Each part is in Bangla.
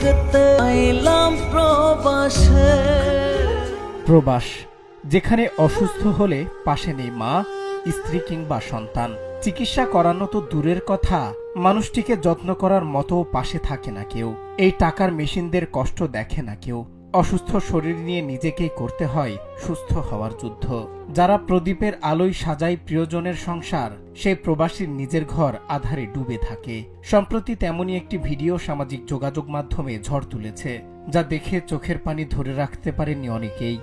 থাকতে আইলাম প্রবাসে। প্রবাস, যেখানে অসুস্থ হলে পাশে নেই মা, স্ত্রী কিংবা সন্তান। চিকিৎসা করানো তো দূরের কথা, মানুষটিকে যত্ন করার মতো পাশে থাকে না কেউ। এই টাকার মেশিনদের কষ্ট দেখে না কেউ। অসুস্থ শরীর নিয়ে নিজেকেই করতে হয় সুস্থ হওয়ার যুদ্ধ। যারা প্রদীপের আলোয় সাজায় প্রিয়জনের সংসার, সেই প্রবাসীর নিজের ঘর আধারে ডুবে থাকে। সম্প্রতি তেমনই একটি ভিডিও সামাজিক যোগাযোগ মাধ্যমে ঝড় তুলেছে, যা দেখে চোখের পানি ধরে রাখতে পারেননি অনেকেই।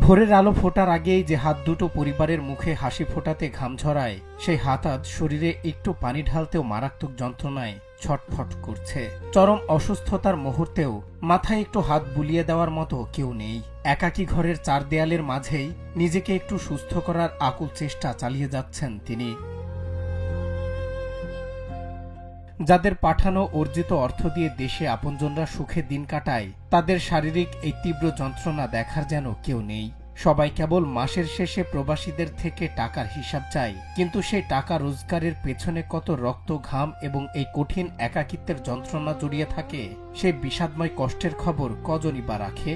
ভোরের আলো ফোটার আগেই যে হাত দুটো পরিবারের মুখে হাসি ফোটাতে ঘাম ঝরায়, সেই হাত আজ শরীরে একটু পানি ঢালতেও মারাত্মক যন্ত্রণায় ছটফট করছে। চরম অসুস্থতার মুহূর্তেও মাথায় একটু হাত বুলিয়ে দেওয়ার মতো কেউ নেই। একাকী ঘরের চার দেয়ালের মাঝেই নিজেকে একটু সুস্থ করার আকুল চেষ্টা চালিয়ে যাচ্ছেন তিনি। যাদের পাঠানো অর্জিত অর্থ দিয়ে দেশে আপনজনরা সুখে দিন কাটায়, তাদের শারীরিক এই তীব্র যন্ত্রণা দেখার যেন কেউ নেই। সবাই কেবল মাসের শেষে প্রবাসীদের থেকে টাকার হিসাব চায়, কিন্তু সেই টাকা রোজগারের পেছনে কত রক্ত, ঘাম এবং এই কঠিন একাকিত্বের যন্ত্রণা জড়িয়ে থাকে, সেই বিষাদময় কষ্টের খবর কজনই বা রাখে।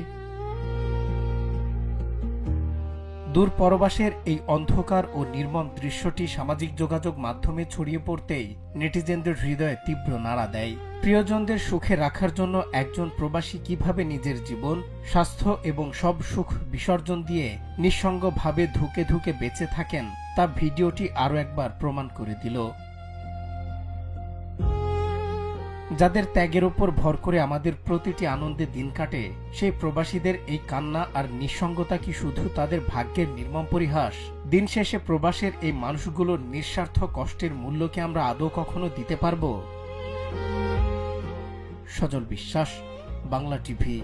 দূর পরবাসের এই অন্ধকার ও নির্মম দৃশ্যটি সামাজিক যোগাযোগ মাধ্যমে ছড়িয়ে পড়তেই নেটিজেনদের হৃদয়ে তীব্র নাড়া দেয়। প্রিয়জনদের সুখে রাখার জন্য একজন প্রবাসী কিভাবে নিজের জীবন, স্বাস্থ্য এবং সব সুখ বিসর্জন দিয়ে নিঃসঙ্গভাবে ধুকে ধুকে বেঁচে থাকেন, তা ভিডিওটি আরও একবার প্রমাণ করে দিল। যাদের ত্যাগের উপর ভর করে আমাদের প্রতিটি আনন্দে দিন কাটে, সেই প্রবাসীদের এই কান্না আর নিঃসঙ্গতা কি শুধু তাদের ভাগ্যের নির্মম পরিহাস? দিন শেষে প্রবাসের এই মানুষগুলোর নিঃস্বার্থ কষ্টের মূল্য কি আমরা আদৌ কখনো দিতে পারব? সজল বিশ্বাস, বাংলা টিভি।